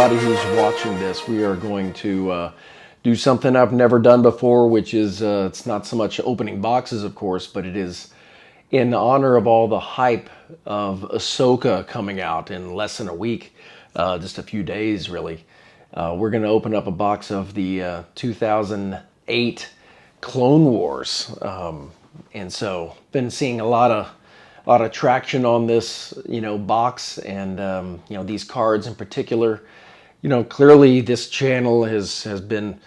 everybody who's watching this, we are going to do something I've never done before, which is it's not so much opening boxes, of course, but it is in honor of all the hype of Ahsoka coming out in less than a week, just a few days, really. We're going to open up a box of the 2008 Clone Wars, and so been seeing a lot of traction on this, box, and these cards in particular. Clearly this channel has been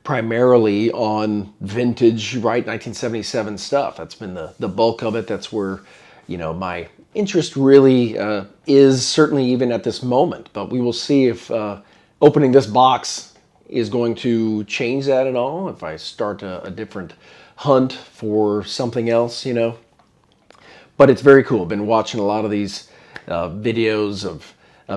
primarily on vintage, right, 1977 stuff. That's been the bulk of it. That's where, my interest really is, certainly even at this moment. But we will see if opening this box is going to change that at all, if I start a different hunt for something else, But it's very cool. Been watching a lot of these videos of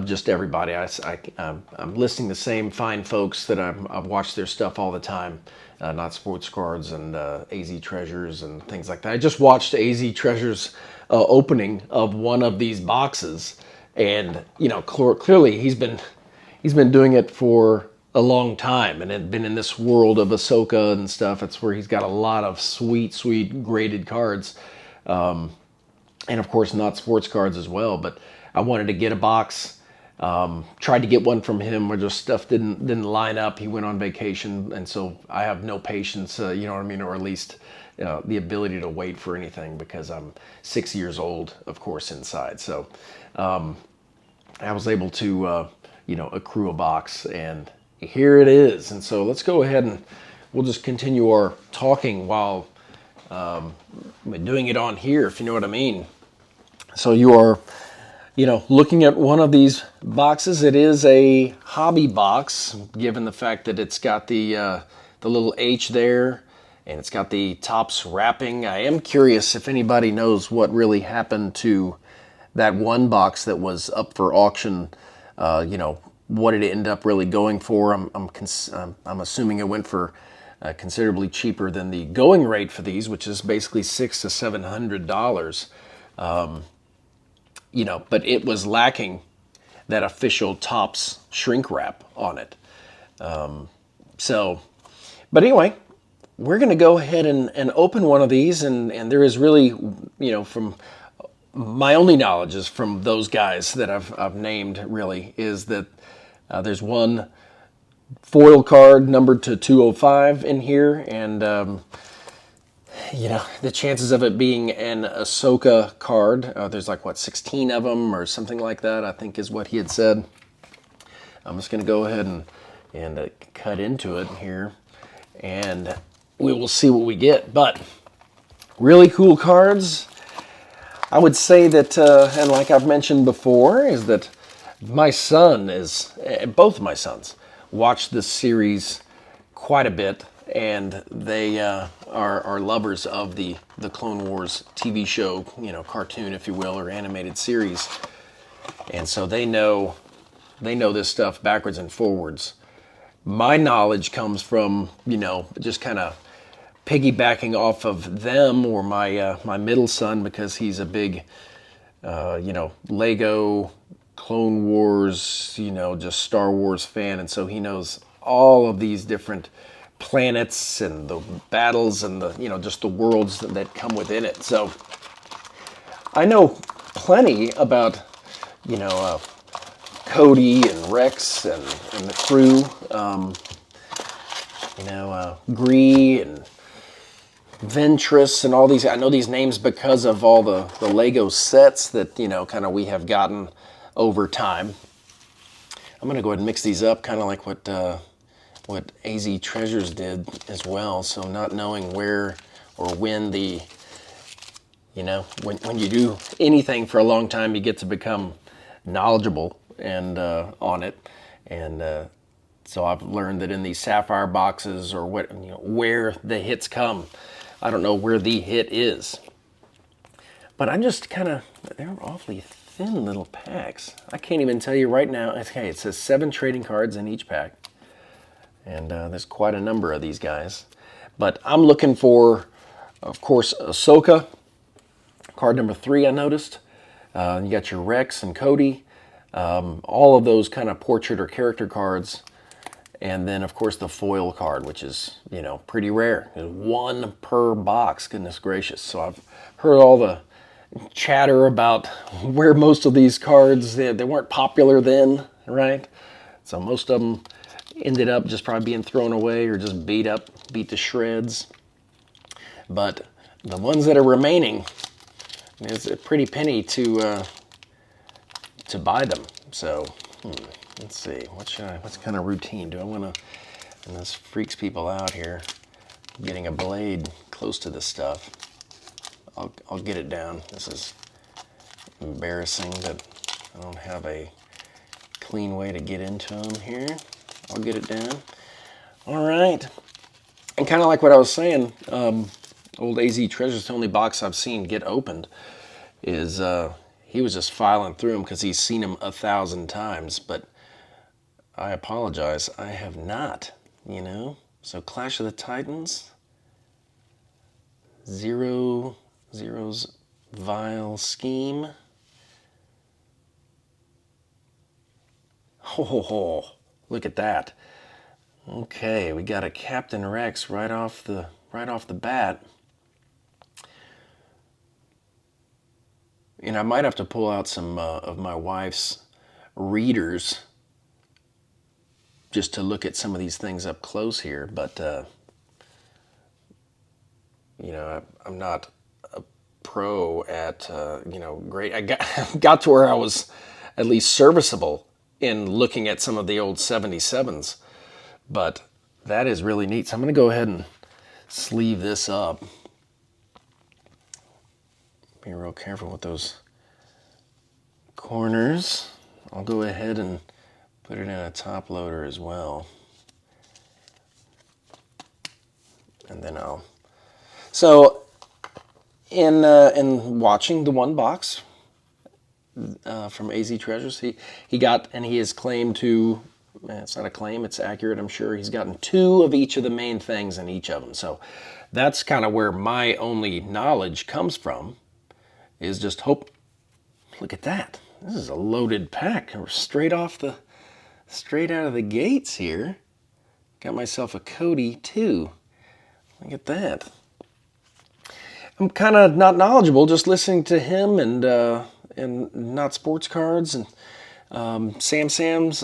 just everybody. I'm listing the same fine folks that I've watched their stuff all the time. Not Sports Cards and AZ Treasures and things like that. I just watched AZ Treasures opening of one of these boxes, and clearly he's been doing it for a long time, and had been in this world of Ahsoka and stuff. It's where he's got a lot of sweet graded cards. And of course not sports cards as well, but I wanted to get a box. Tried to get one from him where just stuff didn't line up. He went on vacation, and so I have no patience, or at least the ability to wait for anything, because I'm 6 years old, of course, inside. So I was able to accrue a box, and here it is. And so let's go ahead and we'll just continue our talking while doing it on here, if you know what I mean. So you are, looking at one of these boxes. It is a hobby box, given the fact that it's got the little H there, and it's got the Topps wrapping. I am curious if anybody knows what really happened to that one box that was up for auction. What did it end up really going for? I'm assuming it went for considerably cheaper than the going rate for these, which is basically $600 to $700. But it was lacking that official Topps shrink wrap on it. But anyway, we're going to go ahead and open one of these, and there is really, from my only knowledge is from those guys that I've named, really, is that there's one foil card numbered to 205 in here, and the chances of it being an Ahsoka card, there's 16 of them or something like that, I think is what he had said. I'm just going to go ahead and cut into it here, and we will see what we get. But really cool cards. I would say that, and like I've mentioned before, is that both of my sons watch this series quite a bit, and they are lovers of the Clone Wars TV show, cartoon, if you will, or animated series. And so they know this stuff backwards and forwards. My knowledge comes from, just kind of piggybacking off of them, or my middle son, because he's a big, Lego, Clone Wars, just Star Wars fan, and so he knows all of these different planets and the battles and the just the worlds that come within it. So I know plenty about Cody and Rex and the crew, Gree and Ventress and all these. I know these names because of all the Lego sets that kind of we have gotten over time. I'm going to go ahead and mix these up, kind of like what AZ Treasures did as well. So not knowing where or when when you do anything for a long time, you get to become knowledgeable and on it. And so I've learned that in these sapphire boxes, or where the hits come, I don't know where the hit is. But I'm just they're awfully thin little packs. I can't even tell you right now. Okay, it says 7 trading cards in each pack. And there's quite a number of these guys. But I'm looking for, of course, Ahsoka. Card number 3, I noticed. You got your Rex and Cody. All of those kind of portrait or character cards. And then, of course, the foil card, which is, you know, pretty rare. There's one per box, goodness gracious. So I've heard all the chatter about where most of these cards, they weren't popular then, right? So most of them ended up just probably being thrown away or just beat to shreds. But the ones that are remaining, it's a pretty penny to buy them. So, let's see, what's kind of routine do I want to, and this freaks people out here, getting a blade close to this stuff. I'll get it down. This is embarrassing that I don't have a clean way to get into them here. I'll get it down. All right. And kind of like what I was saying, old AZ Treasure's the only box I've seen get opened is he was just filing through them because he's seen them 1,000 times, but I apologize, I have not, you know. So Clash of the Titans, Zero's Vile Scheme. Oh, look at that. Okay, we got a Captain Rex right off the bat. And I might have to pull out some of my wife's readers just to look at some of these things up close here. But, you know, I'm not a pro at, you know, great. I got to where I was at least serviceable in looking at some of the old 77s. But that is really neat. So I'm going to go ahead and sleeve this up. Be real careful with those corners. I'll go ahead and put it in a top loader as well. And then so in watching the one box from AZ Treasures, he got, and he has claimed to, it's not a claim, it's accurate, I'm sure, he's gotten 2 of each of the main things in each of them. So that's kind of where my only knowledge comes from, is just hope. Look at that. This is a loaded pack. We're straight out of the gates here. Got myself a Cody too. Look at that. I'm kind of not knowledgeable, just listening to him and Not Sports Cards and Sam's.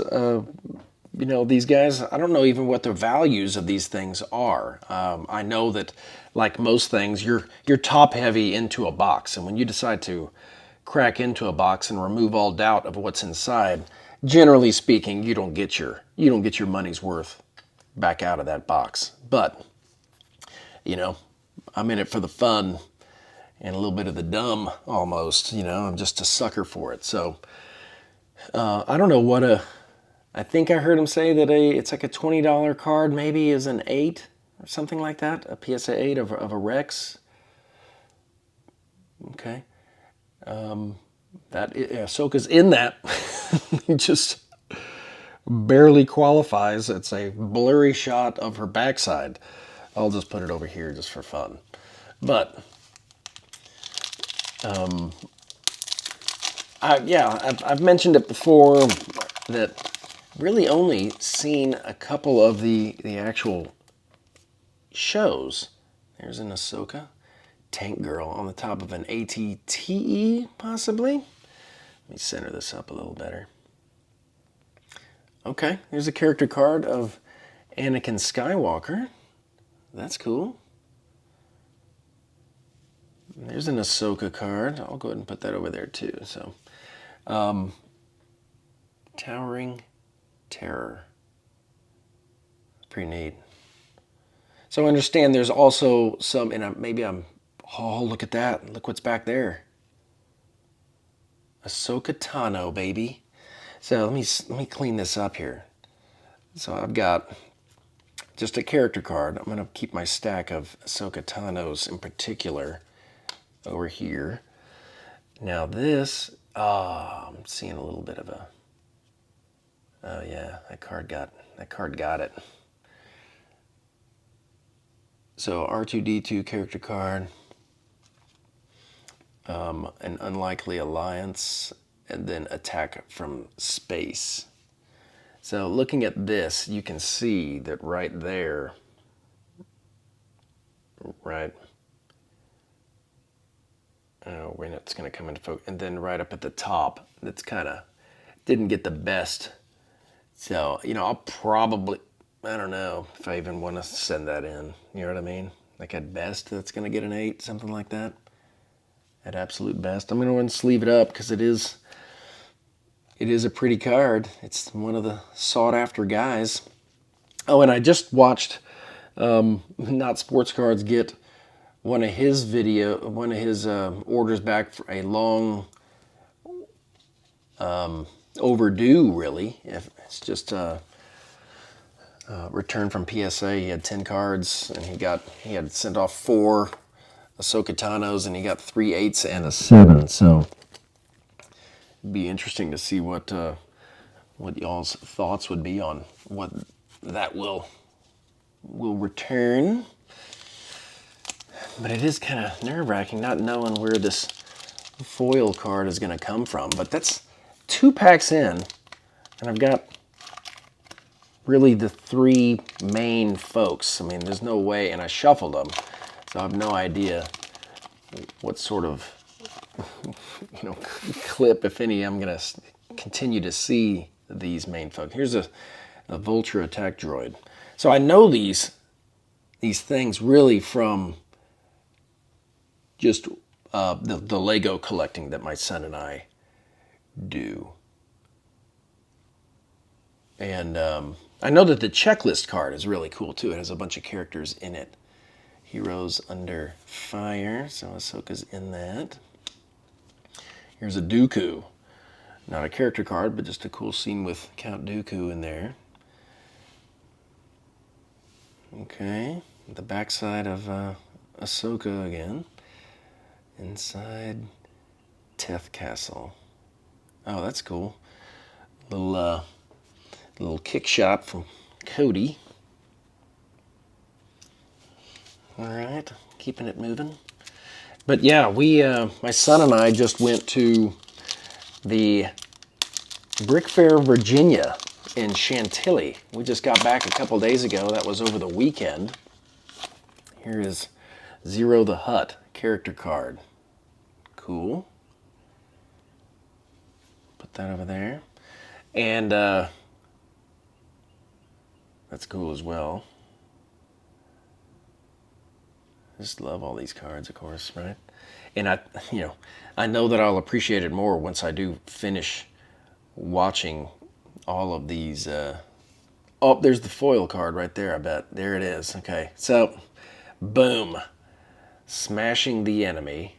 You know, these guys, I don't know even what the values of these things are. I know that, like most things, you're top heavy into a box, and when you decide to crack into a box and remove all doubt of what's inside, generally speaking, you don't get your money's worth back out of that box. But, you know, I'm in it for the fun and a little bit of the dumb almost, you know, I'm just a sucker for it. So I don't know what I think I heard him say that it's like a $20 card maybe is an 8 or something like that, a PSA 8 of a Rex. Okay. That Ahsoka's in that. He just barely qualifies. It's a blurry shot of her backside. I'll just put it over here just for fun. But I've mentioned it before that really only seen a couple of the actual shows. There's an Ahsoka Tank Girl on the top of an ATTE, possibly. Let me center this up a little better. Okay, here's a character card of Anakin Skywalker. That's cool. There's an Ahsoka card. I'll go ahead and put that over there too. So, Towering Terror. Pretty neat. So I understand there's also some, and oh, look at that. Look what's back there. Ahsoka Tano, baby. So let me clean this up here. So I've got just a character card. I'm going to keep my stack of Ahsoka Tanos in particular over here. Now this, I'm seeing a little bit of a, oh yeah, that card got it. So R2-D2 character card, an Unlikely Alliance, and then attack from space. So looking at this, you can see that right there, right? Oh, when it's going to come into focus, and then right up at the top, that's kind of didn't get the best. So, you know, I'll probably, I don't know if I even want to send that in. You know what I mean? Like at best, that's going to get an 8, something like that. At absolute best. I'm going to go and sleeve it up because it is a pretty card. It's one of the sought after guys. Oh, and I just watched Not Sports Cards get one of his orders back for a long overdue, really. If it's just return from PSA. He had 10 cards, and he had sent off 4 Ahsoka Tanos, and he got 3 8s and a 7. So it'd be interesting to see what y'all's thoughts would be on what that will return. But it is kind of nerve-wracking not knowing where this foil card is going to come from. But that's 2 packs in, and I've got really the 3 main folks. I mean, there's no way, and I shuffled them, so I have no idea what sort of clip, if any, I'm going to continue to see these main folks. Here's a Vulture Attack Droid. So I know these things really from just the Lego collecting that my son and I do. And I know that the checklist card is really cool too. It has a bunch of characters in it. Heroes Under Fire, so Ahsoka's in that. Here's a Dooku. Not a character card, but just a cool scene with Count Dooku in there. Okay, the backside of Ahsoka again. Inside Teth Castle. Oh, that's cool. Little kick shot from Cody. All right, keeping it moving. But yeah, my son and I just went to the Brick Fair, Virginia in Chantilly. We just got back a couple days ago. That was over the weekend. Here is Zero the Hutt character card. Cool. Put that over there. And that's cool as well. Just love all these cards, of course, right? And I know that I'll appreciate it more once I do finish watching all of these. Oh, there's the foil card right there, I bet. There it is. Okay, so boom. Smashing the Enemy.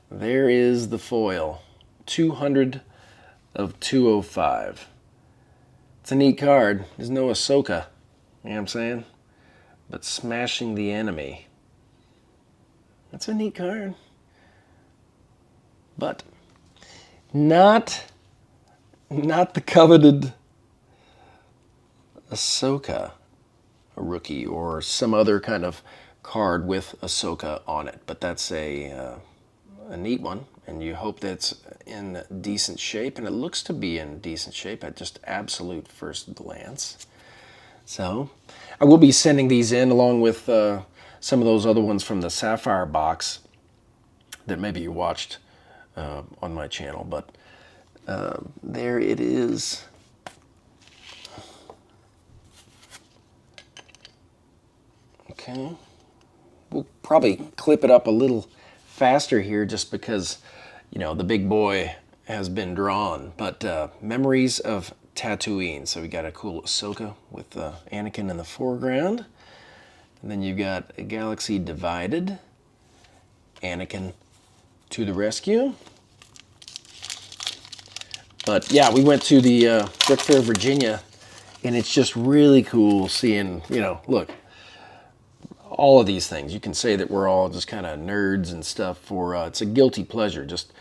There is the foil. 200 of 205. It's a neat card. There's no Ahsoka. You know what I'm saying? But Smashing the Enemy. That's a neat card. But not the coveted Ahsoka rookie or some other kind of card with Ahsoka on it. But that's a neat one, and you hope that's in decent shape, and it looks to be in decent shape at just absolute first glance. So I will be sending these in along with some of those other ones from the Sapphire box that maybe you watched on my channel. But there it is. Okay. We'll probably clip it up a little faster here just because, the big boy has been drawn. But Memories of Tatooine. So we got a cool Ahsoka with Anakin in the foreground. And then you've got A Galaxy Divided. Anakin to the rescue. But yeah, we went to the Brick Fair, Virginia, and it's just really cool seeing, look, all of these things. You can say that we're all just kind of nerds and stuff for, it's a guilty pleasure just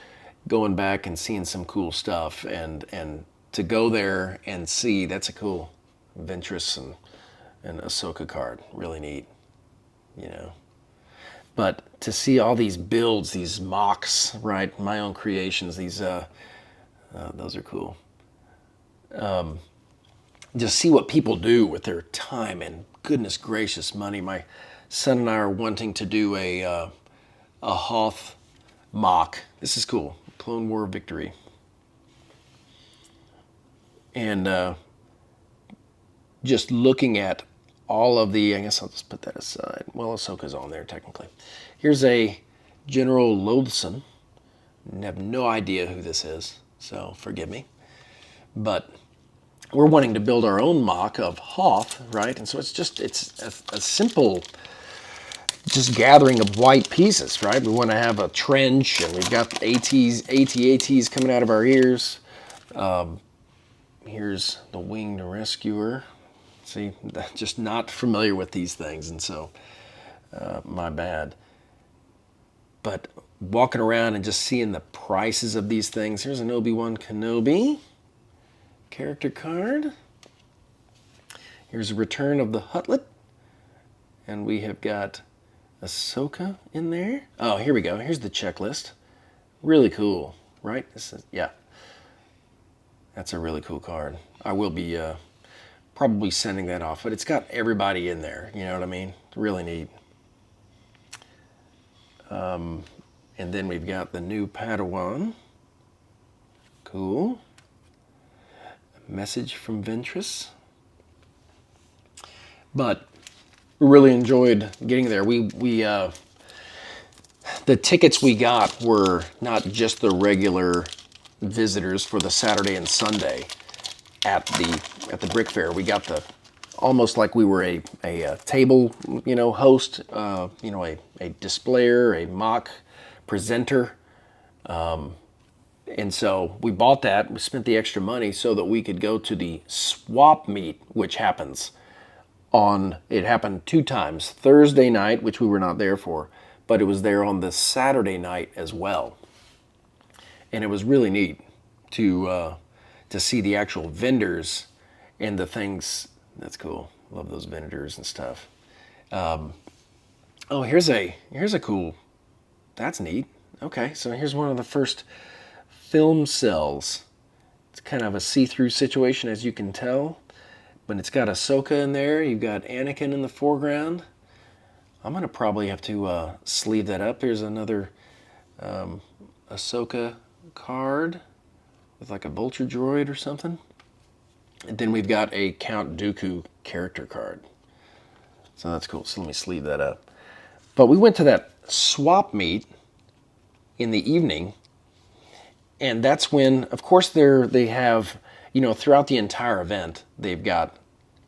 going back and seeing some cool stuff, and to go there and see, that's a cool Ventress and Ahsoka card. Really neat, But to see all these builds, these mocks, right, my own creations, these Those are cool. Just see what people do with their time and goodness gracious money. My son and I are wanting to do a Hoth mock. This is cool. Clone War Victory. And just looking at all of the, I guess I'll just put that aside. Well, Ahsoka's on there technically. Here's a General Loathson. I have no idea who this is, so forgive me. But we're wanting to build our own mock of Hoth, right? And so it's a simple just gathering of white pieces, right? We want to have a trench, and we've got AT-ATs coming out of our ears. Here's the Winged Rescuer. See, just not familiar with these things, and so my bad. But walking around and just seeing the prices of these things. Here's an Obi-Wan Kenobi character card. Here's a Return of the Huttlet. And we have got Ahsoka in there. Oh, here we go. Here's the checklist. Really cool, right? This is, yeah. That's a really cool card. I will be probably sending that off, but it's got everybody in there. You know what I mean? Really neat. And then we've got the new Padawan. Cool. A message from Ventress. But we really enjoyed getting there. The tickets we got were not just the regular visitors for the Saturday and Sunday at the Brick Fair. We got the almost like we were a table, host, a displayer, a mock presenter. And so we bought that. We spent the extra money so that we could go to the swap meet, which happens it happened 2 times. Thursday night, which we were not there for, but it was there on the Saturday night as well. And it was really neat to see the actual vendors and the things. That's cool. Love those vendors and stuff. Oh, here's a cool. That's neat. Okay, so here's one of the first film cells. It's kind of a see-through situation, as you can tell. But it's got Ahsoka in there. You've got Anakin in the foreground. I'm going to probably have to sleeve that up. Here's another Ahsoka card with like a vulture droid or something. And then we've got a Count Dooku character card. So that's cool. So let me sleeve that up. But we went to that swap meet in the evening. And that's when, of course, they have, throughout the entire event, they've got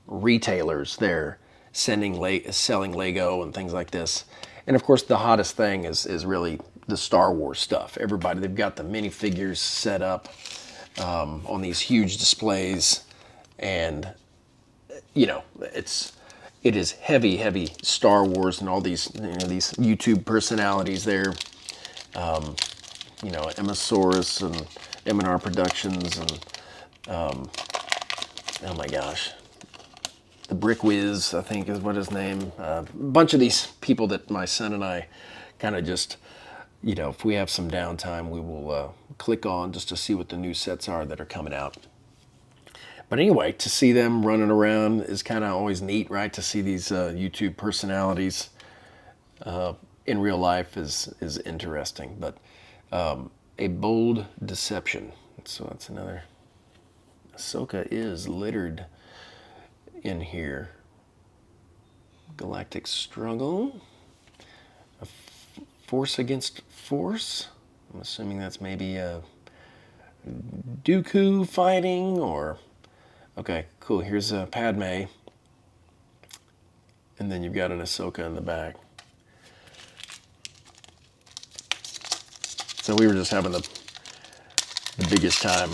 retailers there selling Lego and things like this. And of course, the hottest thing is really the Star Wars stuff. They've got the minifigures set up on these huge displays, and it is heavy Star Wars, and all these these YouTube personalities there. Emmasaurus and M&R Productions, and oh my gosh, the Brick Wiz, I think is what his name. A bunch of these people that my son and I kind of just, if we have some downtime, we will click on just to see what the new sets are that are coming out. But anyway, to see them running around is kind of always neat, right? To see these YouTube personalities in real life is interesting. But a bold deception. So that's another. Ahsoka is littered in here. Galactic Struggle. A Force Against Force. I'm assuming that's maybe a Dooku fighting, or... Okay, cool. Here's a Padme. And then you've got an Ahsoka in the back. So we were just having the biggest time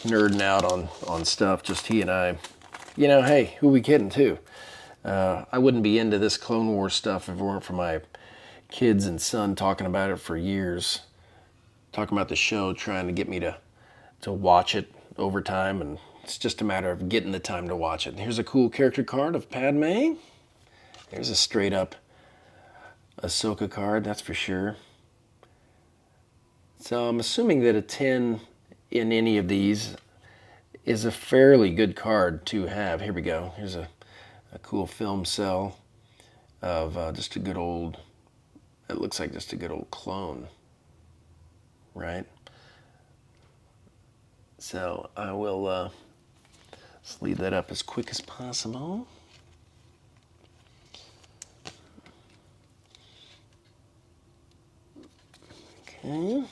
nerding out on stuff, just he and I. Hey, who we kidding too? I wouldn't be into this Clone Wars stuff if it weren't for my kids and son talking about it for years. Talking about the show, trying to get me to watch it over time, and it's just a matter of getting the time to watch it. And here's a cool character card of Padme. There's a straight up Ahsoka card, that's for sure. So I'm assuming that a 10 in any of these is a fairly good card to have. Here we go. Here's a cool film cell of just a good old, it looks like just a good old clone, right? So I will sleeve that up as quick as possible. Okay.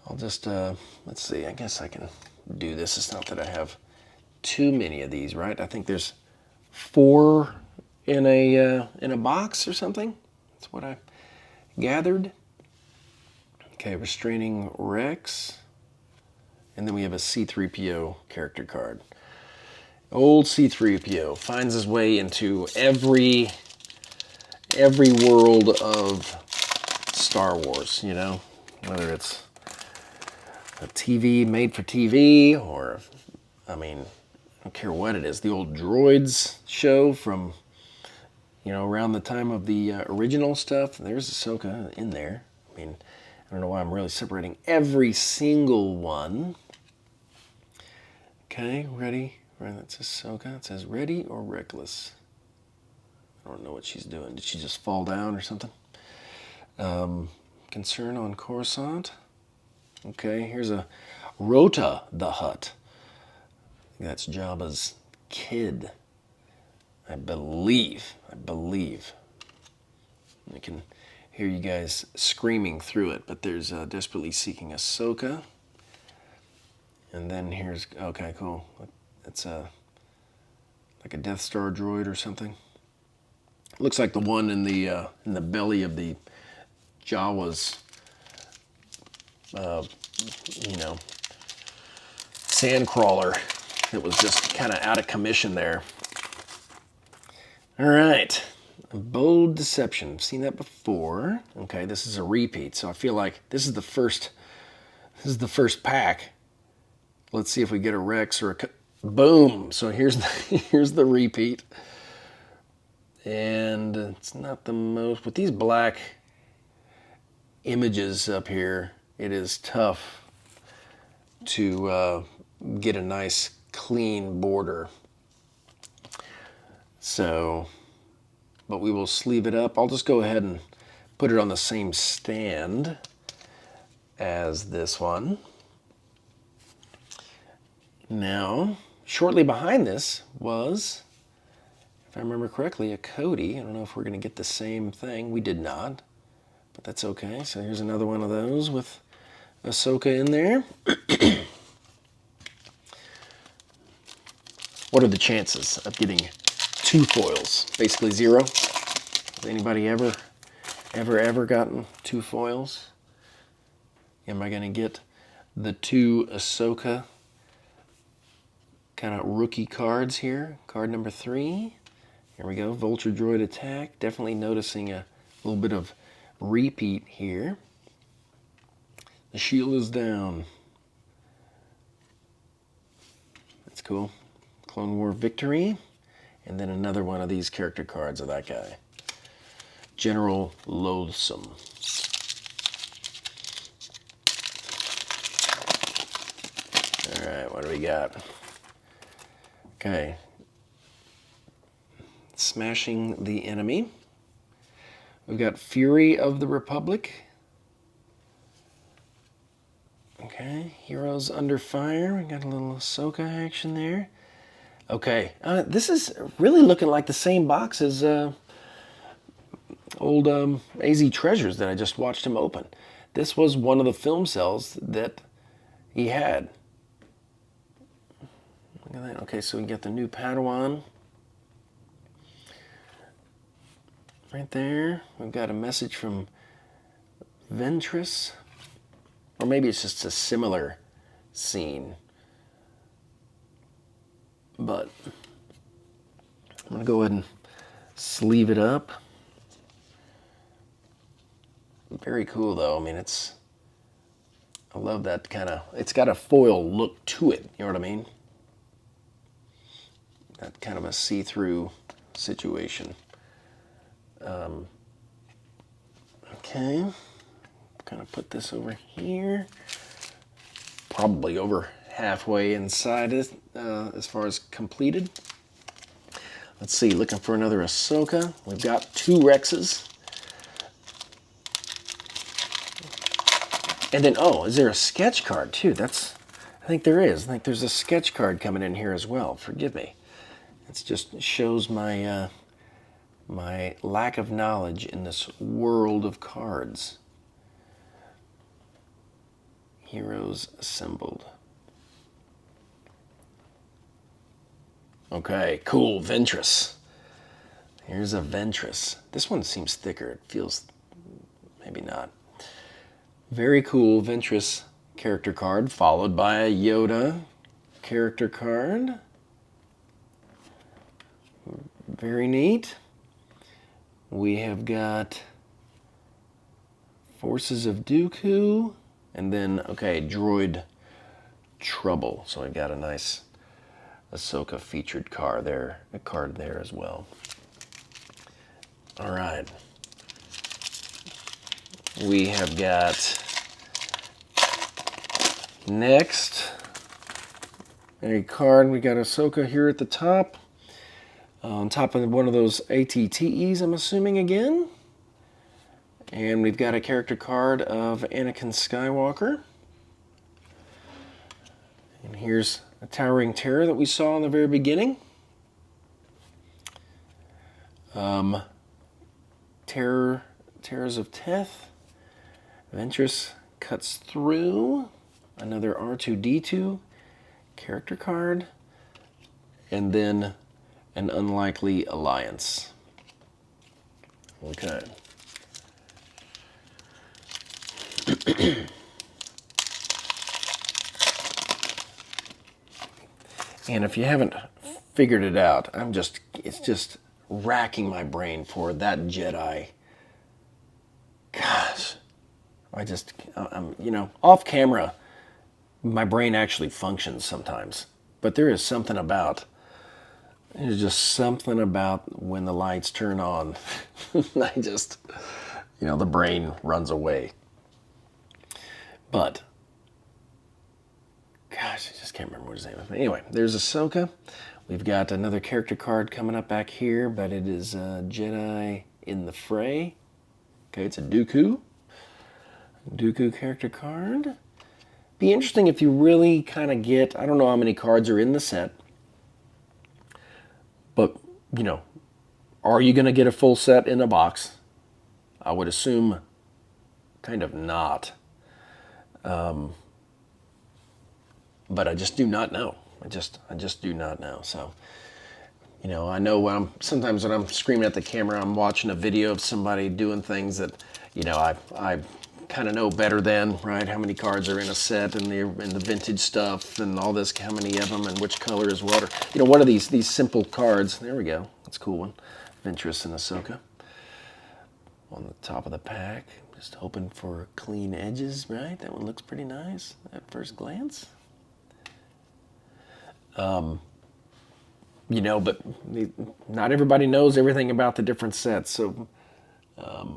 I'll just, let's see, I guess I can do this. It's not that I have too many of these, right? I think there's 4 in a box or something. That's what I gathered. Okay, restraining Rex. And then we have a C-3PO character card. Old C-3PO finds his way into every world of Star Wars, you know? Whether it's a TV made for TV or, I mean, I don't care what it is. The old Droids show from, you know, around the time of the original stuff. There's Ahsoka in there. I mean, I don't know why I'm really separating every single one. Okay, ready? Right, that says Ahsoka. It says ready or reckless. I don't know what she's doing. Did she just fall down or something? Concern on Coruscant. Okay, here's a Rota the Hutt. That's Jabba's kid. I believe. I can hear you guys screaming through it, but there's Desperately Seeking Ahsoka. And then here's, okay, cool. It's like a Death Star droid or something. Looks like the one in the belly of the Jawa's, you know, sand crawler that was just kind of out of commission there. All right, Bold Deception. I've seen that before. Okay, this is a repeat, so I feel like this is the first pack. Let's see if we get a Rex or a boom. So here's the repeat. And it's not the most, with these black images up here, it is tough to get a nice clean border. So, but we will sleeve it up. I'll just go ahead and put it on the same stand as this one. Now, shortly behind this was, if I remember correctly, a Cody. I don't know if we're going to get the same thing. We did not, but that's okay. So here's another one of those with Ahsoka in there. What are the chances of getting 2 foils? Basically 0. Has anybody ever gotten 2 foils? Am I going to get the 2 Ahsoka kind of rookie cards here? Card number 3. Here we go. Vulture Droid Attack. Definitely noticing a little bit of repeat here. The shield is down. That's cool. Clone War Victory. And then another one of these character cards of that guy. General Loathsome. All right, what do we got? Okay. Smashing the Enemy. We've got Fury of the Republic. Okay, Heroes Under Fire. We got a little Ahsoka action there. Okay, this is really looking like the same box as old AZ Treasures that I just watched him open. This was one of the film cells that he had. Look at that. Okay, so we get the new Padawan. Right there. We've got a message from Ventress. Or maybe it's just a similar scene. But I'm going to go ahead and sleeve it up. Very cool though. I mean, I love that kind of, it's got a foil look to it. You know what I mean? That kind of a see-through situation. Okay. Kind of put this over here. probably over halfway inside it as far as completed. Let's see, looking for another Ahsoka. We've got 2 Rexes. And then, oh, is there a sketch card too? I think there is. I think there's a sketch card coming in here as well. Forgive me. It just shows my my lack of knowledge in this world of cards. Heroes assembled. Okay, cool. Ventress. Here's a Ventress. This one seems thicker. It feels maybe not. Very cool Ventress character card, followed by a Yoda character card. Very neat. We have got Forces of Dooku, and then, okay, Droid Trouble. So I got a nice Ahsoka featured card there as well. All right. We have got next a card. We got Ahsoka here at the top. On top of one of those ATTEs, I'm assuming again. And we've got a character card of Anakin Skywalker. And here's a Towering Terror that we saw in the very beginning. Terrors of Teth. Ventress Cuts Through. Another R2-D2 character card. And then an Unlikely Alliance. Okay. And if you haven't figured it out, it's just racking my brain for that Jedi. Gosh, I'm, off camera, my brain actually functions sometimes, but there's just something about when the lights turn on, the brain runs away. But, gosh, I just can't remember what his name is. But anyway, there's Ahsoka. We've got another character card coming up back here, but it is Jedi in the Fray. Okay, it's a Dooku character card. Be interesting if you really kind of get, I don't know how many cards are in the set, but, are you going to get a full set in a box? I would assume kind of not. But I just do not know. I just do not know. So, I know sometimes when I'm screaming at the camera, I'm watching a video of somebody doing things that, I kind of know better than, right? How many cards are in a set and the vintage stuff and all this, how many of them and which color is what, or, what are these simple cards? There we go. That's a cool one. Ventress and Ahsoka on the top of the pack. Just hoping for clean edges, right? That one looks pretty nice at first glance. But not everybody knows everything about the different sets, so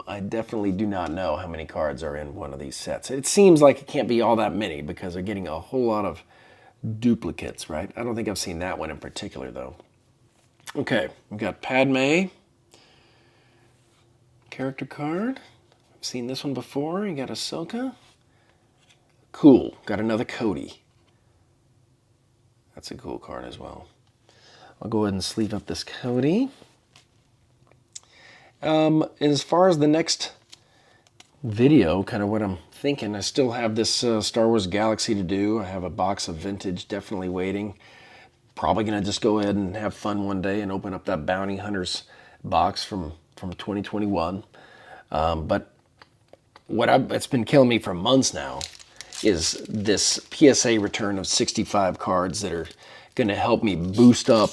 I definitely do not know how many cards are in one of these sets. It seems like it can't be all that many because they're getting a whole lot of duplicates, right? I don't think I've seen that one in particular, though. Okay, we've got Padme character card. I've seen this one before. You got Ahsoka. Cool. Got another Cody. That's a cool card as well. I'll go ahead and sleeve up this Cody. As far as the next video, kind of what I'm thinking, I still have this Star Wars Galaxy to do. I have a box of vintage definitely waiting. Probably going to just go ahead and have fun one day and open up that Bounty Hunters box from 2021. But it's been killing me for months now is this PSA return of 65 cards that are going to help me boost up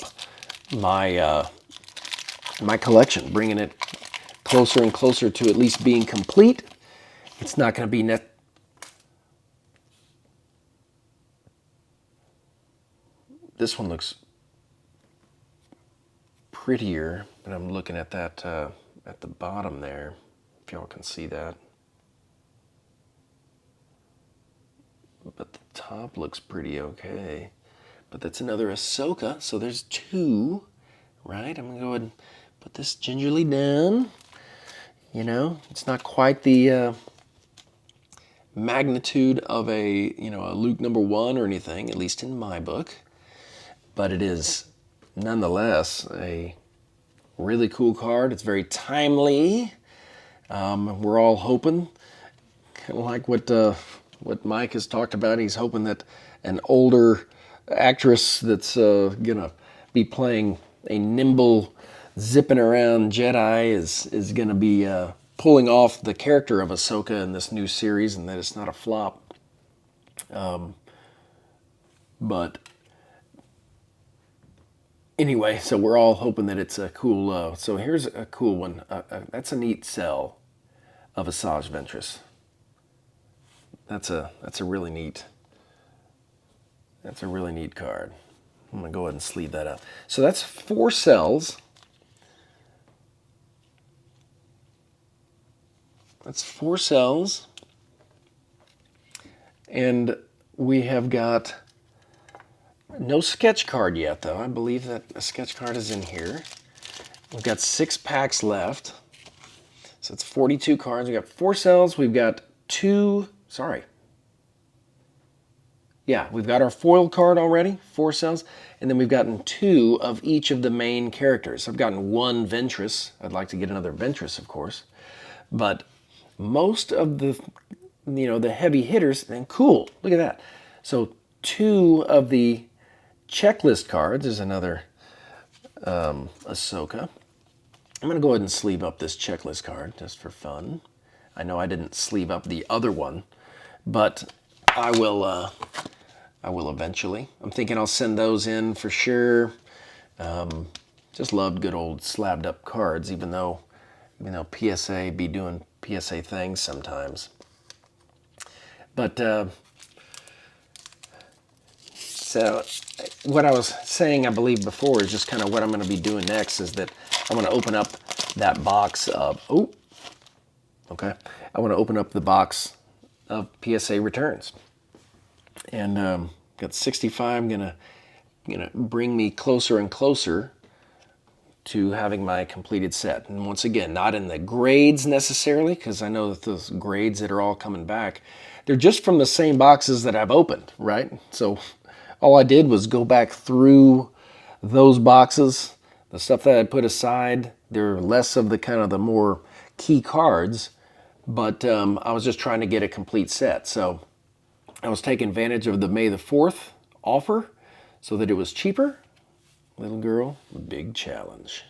my my collection, bringing it closer and closer to at least being complete. It's not going to be This one looks prettier, but I'm looking at that at the bottom there, if y'all can see that. But the top looks pretty okay. But that's another Ahsoka, so there's two, right? I'm going to go ahead and put this gingerly down. You know, it's not quite the magnitude of a Luke #1 or anything, at least in my book. But it is nonetheless a really cool card. It's very timely. We're all hoping, kind of like what Mike has talked about. He's hoping that an older actress that's gonna be playing a nimble, zipping around Jedi is gonna be pulling off the character of Ahsoka in this new series, and that it's not a flop. But anyway, so we're all hoping that it's a cool. So here's a cool one. That's a neat cell of Asajj Ventress. That's a really neat. That's a really neat card. I'm gonna go ahead and sleeve that up. So that's 4 cells. That's 4 cells. And we have got no sketch card yet, though. I believe that a sketch card is in here. We've got 6 packs left. So it's 42 cards. We've got 4 cells. We've got 2, yeah, we've got our foil card already, 4 cells, and then we've gotten 2 of each of the main characters. I've gotten 1 Ventress. I'd like to get another Ventress, of course. But most of the, the heavy hitters, and cool, look at that. So 2 of the checklist cards is another Ahsoka. I'm going to go ahead and sleeve up this checklist card just for fun. I know I didn't sleeve up the other one, but I will eventually. I'm thinking I'll send those in for sure. Just loved good old slabbed up cards, even though PSA be doing PSA things sometimes. But so what I was saying, I believe before, is just kind of what I'm going to be doing next is that I'm going to open up that box of, I want to open up the box of PSA returns. And got 65, gonna bring me closer and closer to having my completed set. And once again, not in the grades necessarily, because I know that those grades that are all coming back, they're just from the same boxes that I've opened, right? So all I did was go back through those boxes, the stuff that I put aside. They're less of the kind of the more key cards, but I was just trying to get a complete set. So I was taking advantage of the May the 4th offer so that it was cheaper. Little girl, big challenge.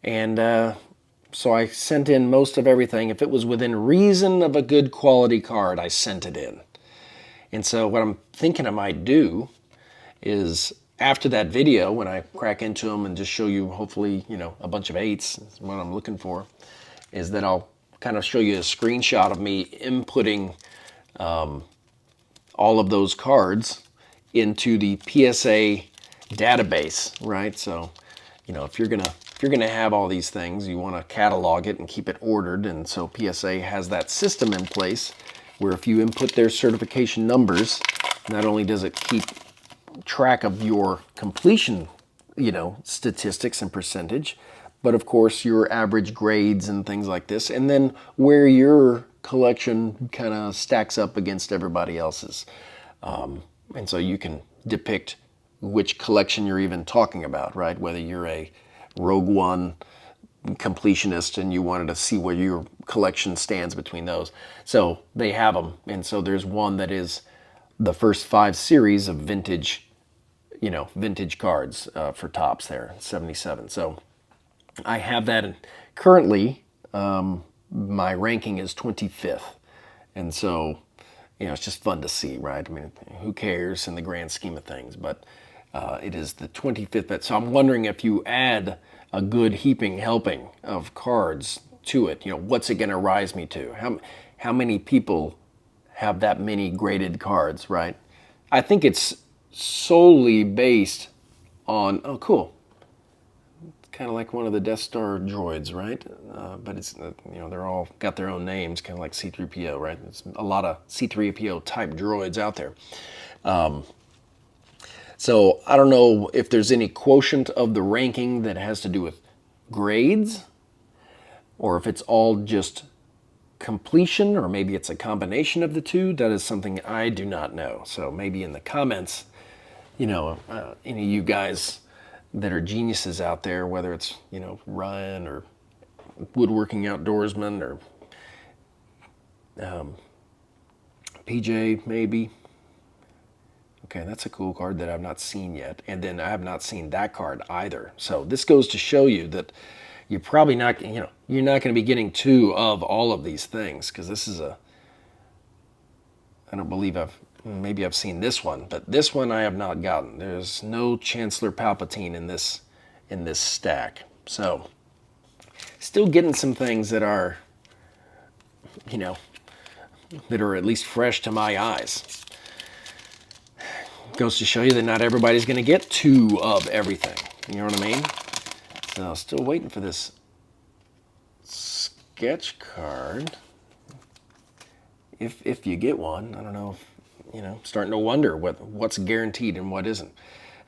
And so I sent in most of everything. If it was within reason of a good quality card, I sent it in. And so what I'm thinking I might do is after that video, when I crack into them and just show you hopefully, a bunch of 8s, is what I'm looking for, is that I'll kind of show you a screenshot of me inputting all of those cards into the PSA database, right? So, if you're gonna have all these things, you want to catalog it and keep it ordered, and so PSA has that system in place where if you input their certification numbers, not only does it keep track of your completion, statistics and percentage, but of course your average grades and things like this, and then where your collection kind of stacks up against everybody else's. And so you can depict which collection you're even talking about, right? Whether you're a Rogue One completionist and you wanted to see where your collection stands between those. So they have them. And so there's one that is the first 5 series of vintage, vintage cards for Topps there, 77. So I have that. And currently, my ranking is 25th. And so, it's just fun to see, right? I mean, who cares in the grand scheme of things? But it is the 25th bet. So I'm wondering if you add a good heaping helping of cards to it, what's it going to rise me to? How many people have that many graded cards, right? I think it's solely based on, oh, cool. kind of like one of the Death Star droids, right? But it's, they're all got their own names, kind of like C-3PO, right? There's a lot of C-3PO type droids out there. So I don't know if there's any quotient of the ranking that has to do with grades, or if it's all just completion, or maybe it's a combination of the two. That is something I do not know. So maybe in the comments, any of you guys that are geniuses out there, whether it's, Ryan or Woodworking Outdoorsman or PJ maybe. Okay, that's a cool card that I've not seen yet. And then I have not seen that card either. So this goes to show you that you're probably not, you're not going to be getting two of all of these things, because this is I don't believe maybe I've seen this one, but this one I have not gotten. There's no Chancellor Palpatine in this stack. So still getting some things that are, that are at least fresh to my eyes. Goes to show you that not everybody's going to get two of everything. You know what I mean? So still waiting for this sketch card. If you get one, I don't know if, starting to wonder what's guaranteed and what isn't.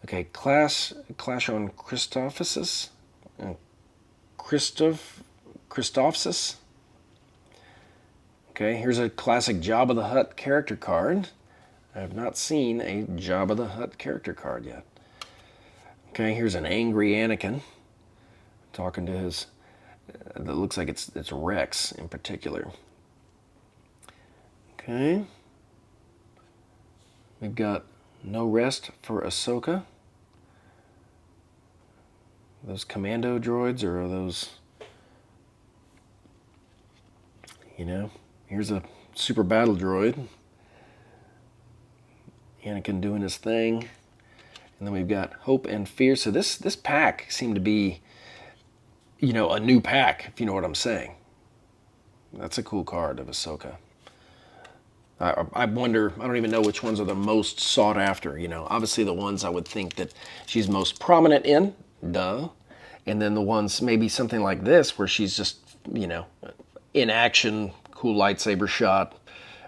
Okay, Clash on Christophsis. Christophsis. Okay, here's a classic Jabba the Hutt character card. I have not seen a Jabba the Hutt character card yet. Okay, here's an angry Anakin talking to his. That looks like it's Rex in particular. Okay. We've got No Rest for Ahsoka. Those commando droids, or are those, here's a super battle droid. Anakin doing his thing. And then we've got Hope and Fear. So this pack seemed to be, a new pack, if you know what I'm saying. That's a cool card of Ahsoka. I wonder, I don't even know which ones are the most sought after, Obviously the ones I would think that she's most prominent in, duh. And then the ones, maybe something like this, where she's just, in action, cool lightsaber shot,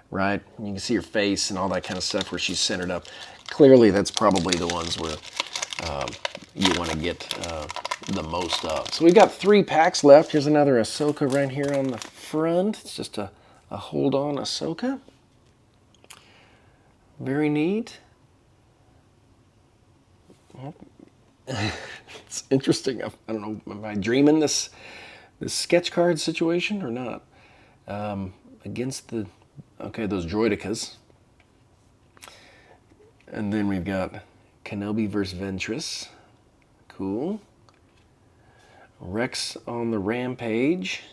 right? You can see her face and all that kind of stuff where she's centered up. Clearly that's probably the ones where you want to get the most of. So we've got 3 packs left. Here's another Ahsoka right here on the front. It's just a hold-on Ahsoka. Very neat. It's interesting. I don't know, am I dreaming this sketch card situation or not? Against those droidicas. And then we've got Kenobi versus Ventress. Cool. Rex on the Rampage.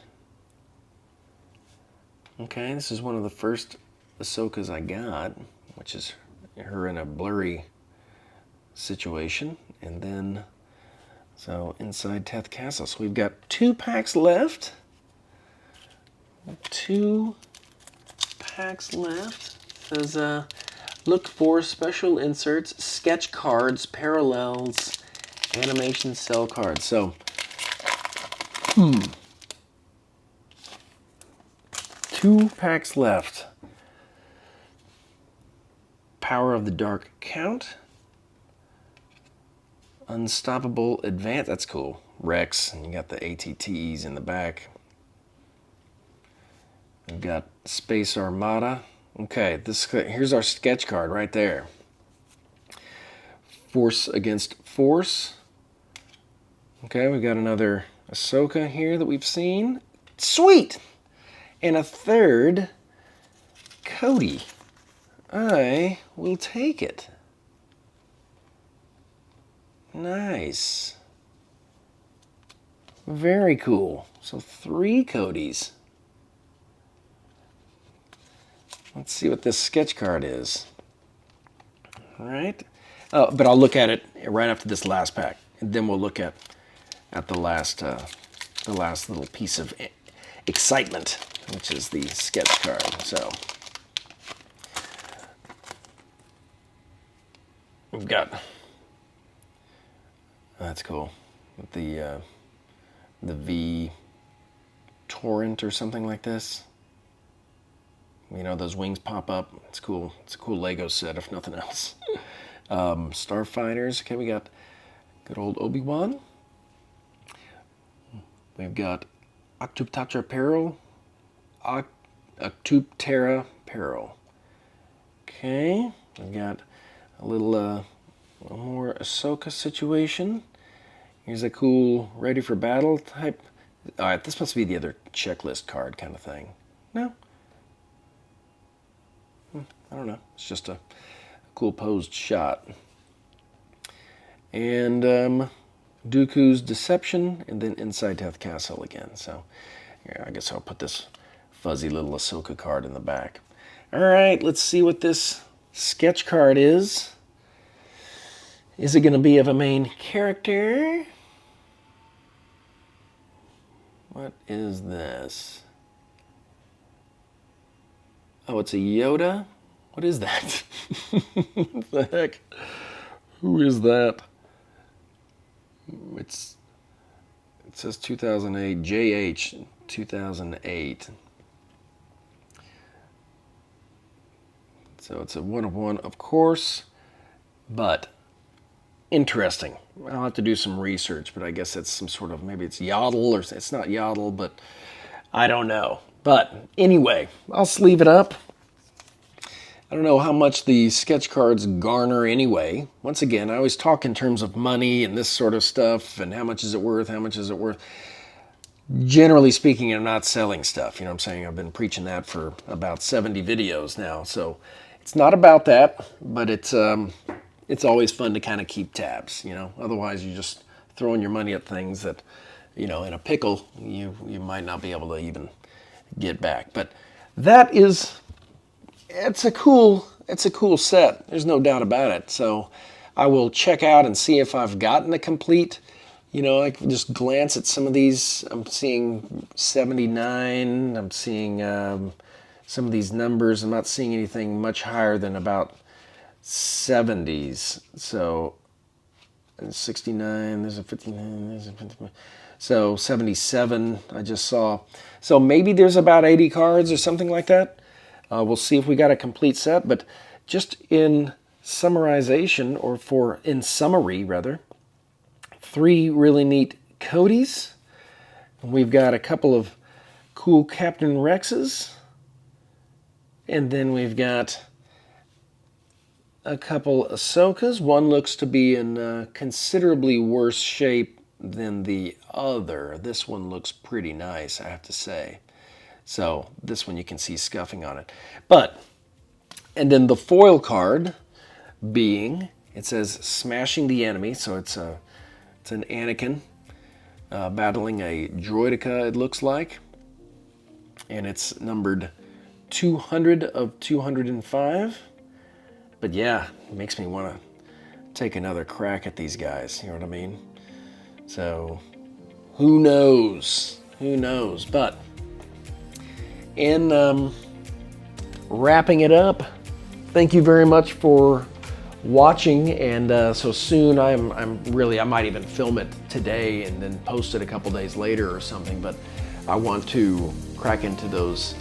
Okay, this is one of the first Ahsokas I got, which is her in a blurry situation. And then, so inside Teth Castle. So we've got 2 packs left. 2 packs left. It says, look for special inserts, sketch cards, parallels, animation cell cards. So, 2 packs left. Power of the Dark Count. Unstoppable Advance. That's cool. Rex, and you got the ATTs in the back. We've got Space Armada. Okay, here's our sketch card right there. Force against Force. Okay, we've got another Ahsoka here that we've seen. Sweet! And a third Cody. I will take it. Nice. Very cool. So 3 Codys. Let's see what this sketch card is. All right. Oh, but I'll look at it right after this last pack, and then we'll look at the last little piece of excitement, which is the sketch card. So we've got. That's cool. With the the V Torrent or something like this. You know, those wings pop up. It's cool. It's a cool Lego set, if nothing else. Starfighters. Okay, we got good old Obi-Wan. We've got Octuptatra Peril. Octuptera Peril. Okay, we've got a little more Ahsoka situation. Here's a cool ready for battle type. All right, this must be the other checklist card kind of thing. No? I don't know. It's just a cool posed shot. And Dooku's Deception, and then Inside Death Castle again. So, here, I guess I'll put this fuzzy little Ahsoka card in the back. All right, let's see what this sketch card is. Is it going to be of a main character? What is this? Oh, it's a Yoda? What is that? What the heck? Who is that? It says 2008, JH 2008. So it's a 1 of 1, of course, but interesting. I'll have to do some research, but I guess it's some sort of, maybe it's Yaddle, or it's not Yaddle, but I don't know. But anyway, I'll sleeve it up. I don't know how much the sketch cards garner anyway. Once again, I always talk in terms of money and this sort of stuff, and how much is it worth, how much is it worth. Generally speaking, I'm not selling stuff. You know what I'm saying? I've been preaching that for about 70 videos now. So it's not about that, but it's always fun to kind of keep tabs, you know. Otherwise, you're just throwing your money at things that, you know, in a pickle, you might not be able to even get back. But that is... It's a cool set. There's no doubt about it. So I will check out and see if I've gotten a complete, you know, I can just glance at some of these. I'm seeing 79. I'm seeing some of these numbers. I'm not seeing anything much higher than about 70s. So 69, there's a 59, there's a 59. So 77 I just saw. So maybe there's about 80 cards or something like that. We'll see if we got a complete set, but just in summarization, or in summary rather, 3 really neat Codys. We've got a couple of cool Captain Rexes, and then we've got a couple Ahsokas. One looks to be in considerably worse shape than the other. This one looks pretty nice, I have to say. So this one you can see scuffing on it. And then the foil card being, it says Smashing the Enemy. So it's an Anakin battling a droideka, it looks like. And it's numbered 200 of 205. But yeah, it makes me want to take another crack at these guys. You know what I mean? So who knows? Who knows? But in wrapping it up, thank you very much for watching. And so soon I might even film it today and then post it a couple days later or something. But I want to crack into those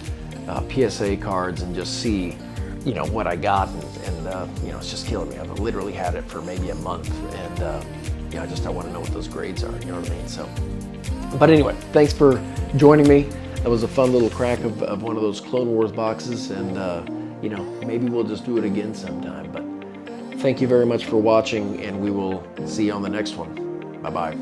PSA cards and just see, you know, what I got. And you know, it's just killing me. I've literally had it for maybe a month, and you know, I want to know what those grades are. You know what I mean? So, but anyway, thanks for joining me. That was a fun little crack of one of those Clone Wars boxes, and you know, maybe we'll just do it again sometime. But thank you very much for watching, and we will see you on the next one. Bye-bye.